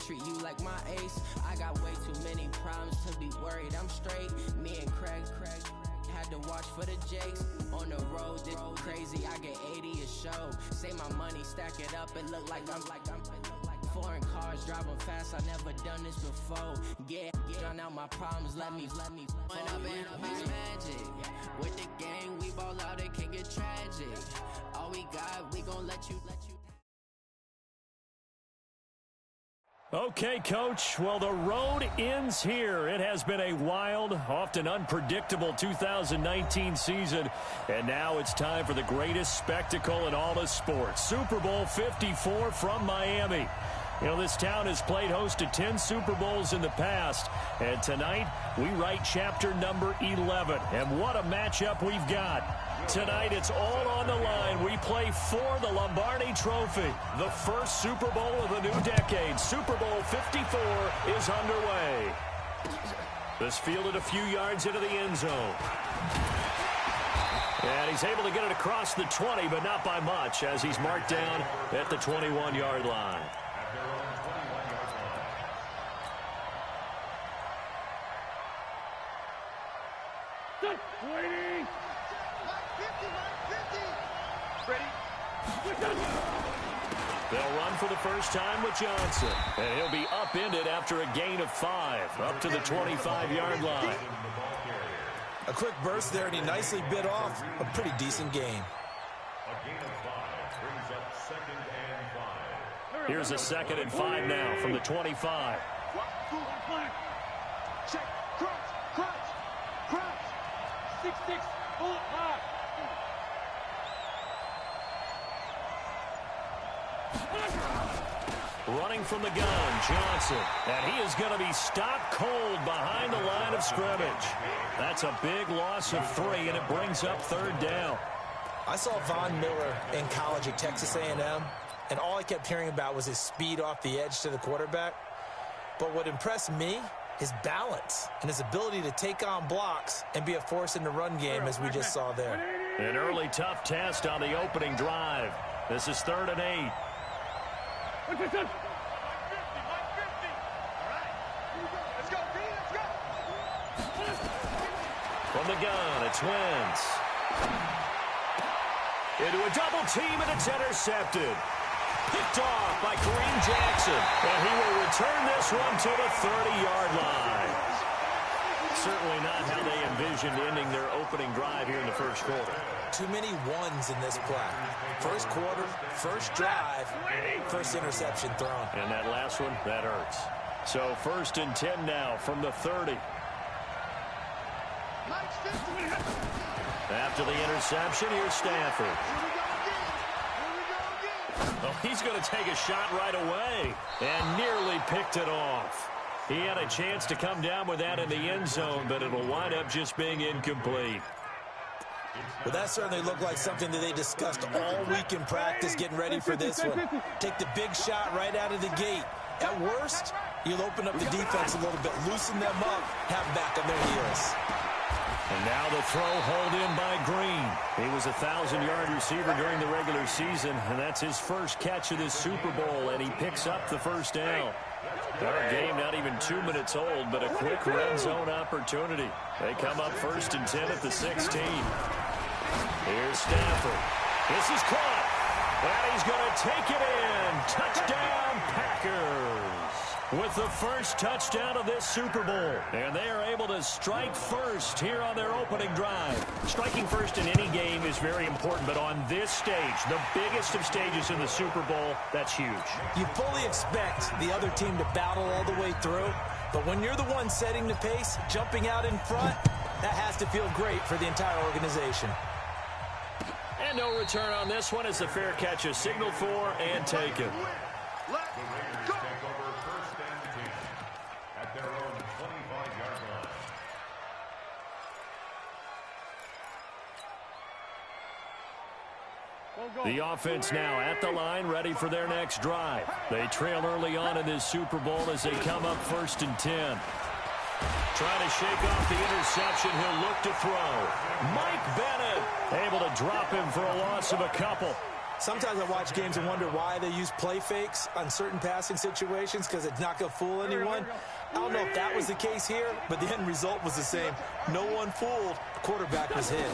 treat you like my ace. I got way too many problems to be worried. I'm straight. Me and Craig had to watch for the Jakes. On the road, this crazy. I get 80 a show. Say my money, stack it up. It look like I'm foreign cars driving fast. I never done this before. Yeah, drown out my problems. Let me. When I've been up is magic. With the gang, we ball out. It can get tragic. All we got, we gon' let you. Okay, Coach. Well, the road ends here. It has been a wild, often unpredictable 2019 season. And now it's time for the greatest spectacle in all of sports. Super Bowl 54 from Miami. You know, this town has played host to 10 Super Bowls in the past. And tonight, we write chapter number 11. And what a matchup we've got. Tonight, it's all on the line. We play for the Lombardi Trophy. The first Super Bowl of the new decade. Super Bowl 54 is underway. This fielded a few yards into the end zone. And he's able to get it across the 20, but not by much, as he's marked down at the 21-yard line. They'll run for the first time with Johnson. And he'll be upended after a gain of 5, up to the 25-yard line. A quick burst there, and he nicely bit off a pretty decent gain. Here's a 2nd and 5 now from the 25. Check, crunch. 6-6, pull it hard. Running from the gun, Johnson. And he is going to be stopped cold behind the line of scrimmage. That's a big loss of 3, and it brings up 3rd down. I saw Von Miller in college at Texas A&M, and all I kept hearing about was his speed off the edge to the quarterback. But what impressed me, his balance and his ability to take on blocks and be a force in the run game, as we just saw there. An early tough test on the opening drive. This is 3rd and 8. Let's go. All right. Let's go, B. Let's go. From the gun, it's Wentz. Into a double team, and it's intercepted. Picked off by Kareem Jackson. And he will return this one to the 30-yard line. Certainly not how they envisioned ending their opening drive here in the first quarter. Too many ones in this play. First quarter, first drive, first interception thrown. And that last one, that hurts. So 1st and 10 now from the 30. After the interception, here's Stafford. Oh, he's going to take a shot right away and nearly picked it off. He had a chance to come down with that in the end zone, but it'll wind up just being incomplete. Well, that certainly looked like something that they discussed all week in practice getting ready for this one. Take the big shot right out of the gate. At worst, you'll open up the defense a little bit, loosen them up, have them back on their heels. And now the throw hauled in by Green. He was a 1,000-yard receiver during the regular season, and that's his first catch of this Super Bowl, and he picks up the first down. Our game not even 2 minutes old, but a quick red zone opportunity. They come up 1st and 10 at the 16. Here's Stafford. This is caught. And he's going to take it in. Touchdown, Packers. With the first touchdown of this Super Bowl. And they are able to strike first here on their opening drive. Striking first in any game is very important, but on this stage, the biggest of stages in the Super Bowl, that's huge. You fully expect the other team to battle all the way through, but when you're the one setting the pace, jumping out in front, that has to feel great for the entire organization. And no return on this one as the fair catch is signaled for and taken. The offense now at the line, ready for their next drive. They trail early on in this Super Bowl as they come up 1st and 10. Trying to shake off the interception. He'll look to throw. Mike Bennett able to drop him for a loss of a couple. Sometimes I watch games and wonder why they use play fakes on certain passing situations because it's not going to fool anyone. I don't know if that was the case here, but the end result was the same. No one fooled. The quarterback was hit.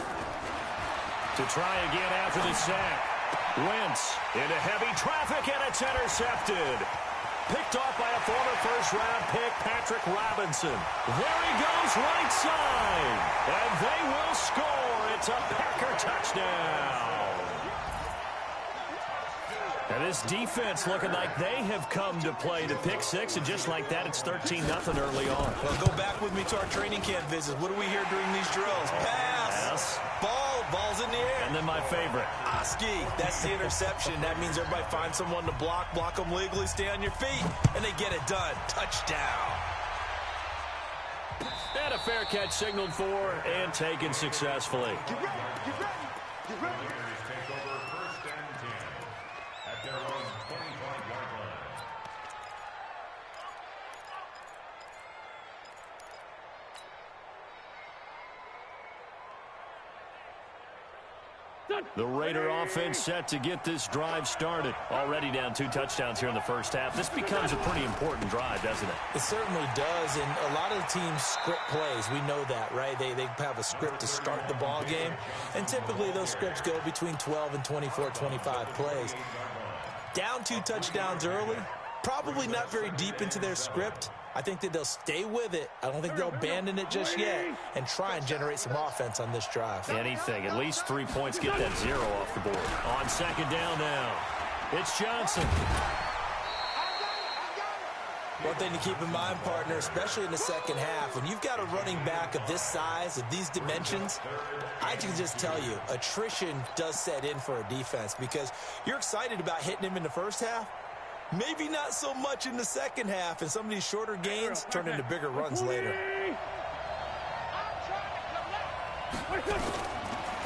To try again after the sack. Wentz into heavy traffic, and it's intercepted. Picked off by a former first-round pick, Patrick Robinson. There he goes, right side. And they will score. It's a Packer touchdown. And this defense looking like they have come to play the pick six, and just like that, it's 13-0 early on. Well, go back with me to our training camp visits. What do we hear during these drills? Pass. Ball's in the air. And then my favorite. Oski, that's the interception. That means everybody finds someone to block them legally, stay on your feet, and they get it done. Touchdown. And a fair catch signaled for and taken successfully. Get ready. Get ready. The Raider offense set to get this drive started. Already down 2 touchdowns here in the first half. This becomes a pretty important drive, doesn't it? It certainly does, and a lot of the teams script plays. We know that, right? They have a script to start the ball game, and typically those scripts go between 12 and 24, 25 plays. Down 2 touchdowns early, probably not very deep into their script. I think that they'll stay with it. I don't think they'll abandon it just yet and try and generate some offense on this drive. Anything. At least 3 points. Get that 0 off the board. On second down now. It's Johnson. One thing to keep in mind, partner, especially in the second half, when you've got a running back of this size, of these dimensions, I can just tell you, attrition does set in for a defense because you're excited about hitting him in the first half. Maybe not so much in the second half, and some of these shorter gains turn into bigger runs later.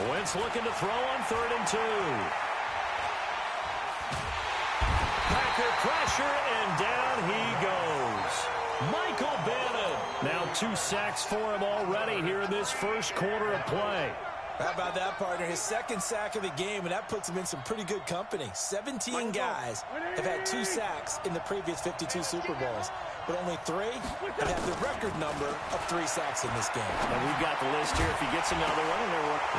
Wentz looking to throw on 3rd and 2. Packer pressure, and down he goes. Michael Bannon. Now 2 sacks for him already here in this first quarter of play. How about that, partner? His 2nd sack of the game, and that puts him in some pretty good company. 17 guys have had 2 sacks in the previous 52 Super Bowls, but only 3 have had the record number of 3 sacks in this game. And we've got the list here if he gets another one.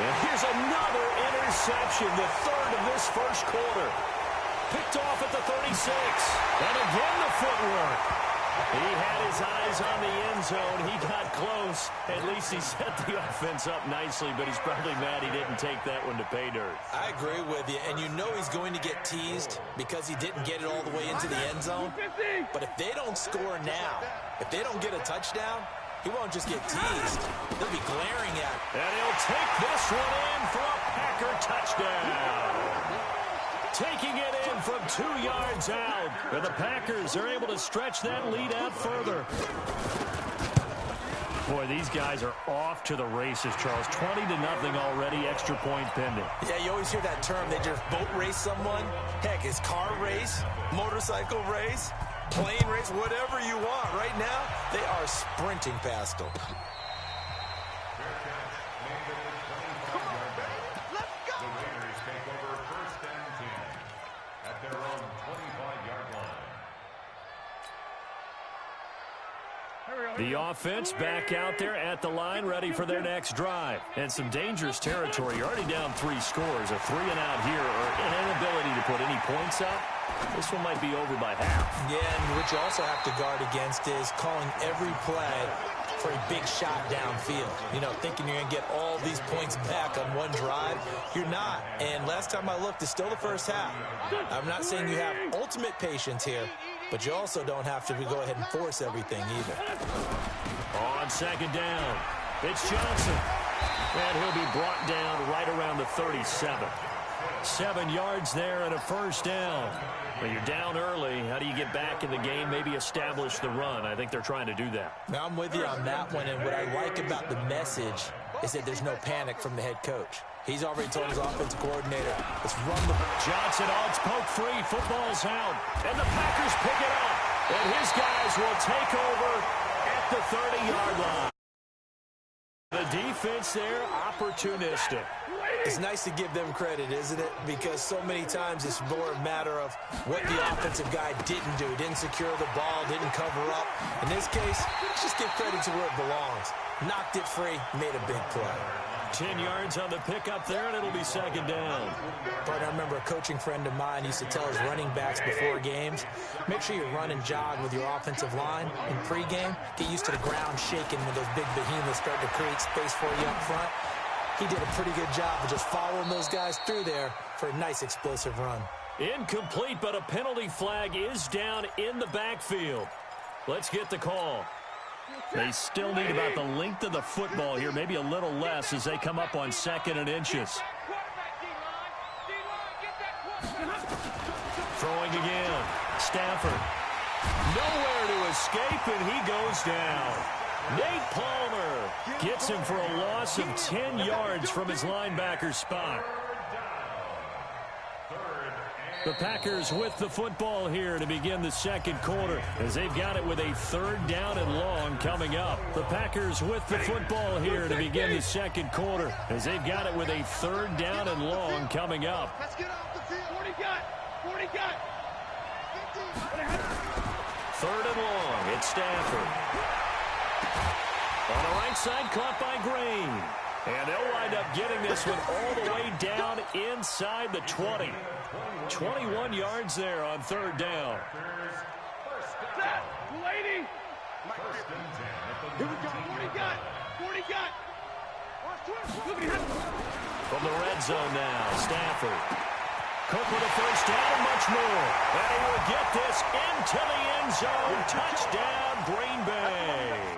And here's another interception, the 3rd of this first quarter. Picked off at the 36. And again the footwork. He had his eyes on the end zone. He got close. At least he set the offense up nicely, but he's probably mad he didn't take that one to pay dirt. I agree with you, and you know he's going to get teased because he didn't get it all the way into the end zone. But if they don't score now, if they don't get a touchdown, he won't just get teased. They'll be glaring at him. And he'll take this one in for a Packer touchdown. Taking it in from 2 yards out. And the Packers are able to stretch that lead out further. Boy, these guys are off to the races, Charles. 20-0 already, extra point pending. Yeah, you always hear that term. They just boat race someone. Heck, it's car race, motorcycle race, plane race, whatever you want. Right now, they are sprinting past them. The offense back out there at the line, ready for their next drive. And some dangerous territory. You're already down 3 scores. A 3-and-out here, or an inability to put any points up. This one might be over by half. Yeah, and what you also have to guard against is calling every play for a big shot downfield. You know, thinking you're going to get all these points back on one drive. You're not. And last time I looked, it's still the first half. I'm not saying you have ultimate patience here, but you also don't have to go ahead and force everything either. On second down, it's Johnson. And he'll be brought down right around the 37. 7 yards there and a first down. Well, you're down early. How do you get back in the game, maybe establish the run? I think they're trying to do that. Now, I'm with you on that one, and what I like about the message is that there's no panic from the head coach. He's already told his offensive coordinator, let's run the ball. Johnson on poke free. Football's out. And the Packers pick it up. And his guys will take over at the 30-yard line. The defense there, opportunistic. It's nice to give them credit, isn't it? Because so many times it's more a matter of what the offensive guy didn't do. Didn't secure the ball, didn't cover up. In this case, let's just give credit to where it belongs. Knocked it free, made a big play. 10 yards on the pickup there, and it'll be second down. But I remember a coaching friend of mine used to tell his running backs before games, make sure you run and jog with your offensive line in pregame. Get used to the ground shaking when those big behemoths start to create space for you up front. He did a pretty good job of just following those guys through there for a nice explosive run. Incomplete, but a penalty flag is down in the backfield. Let's get the call. They still need about the length of the football here, maybe a little less as they come up on 2nd and inches. Throwing again. Stafford. Nowhere to escape, and he goes down. Nate Palmer gets him for a loss of 10 yards from his linebacker spot. The Packers with the football here to begin the second quarter as they've got it with a 3rd down and long coming up. The Packers with the football here to begin the second quarter as they've got it with a 3rd down and long coming up. Let's get off the field. 40 got. 40 got. 3rd and long. It's Stafford. On the right side, caught by Green. And they'll wind up getting this one all the way down inside the 20. 21 yards there on 3rd down. Set. 280. Here we go. 40 got. 40 got. From the red zone now, Stafford. Cook with a 1st down and much more. And he will get this into the end zone. Touchdown, Green Bay.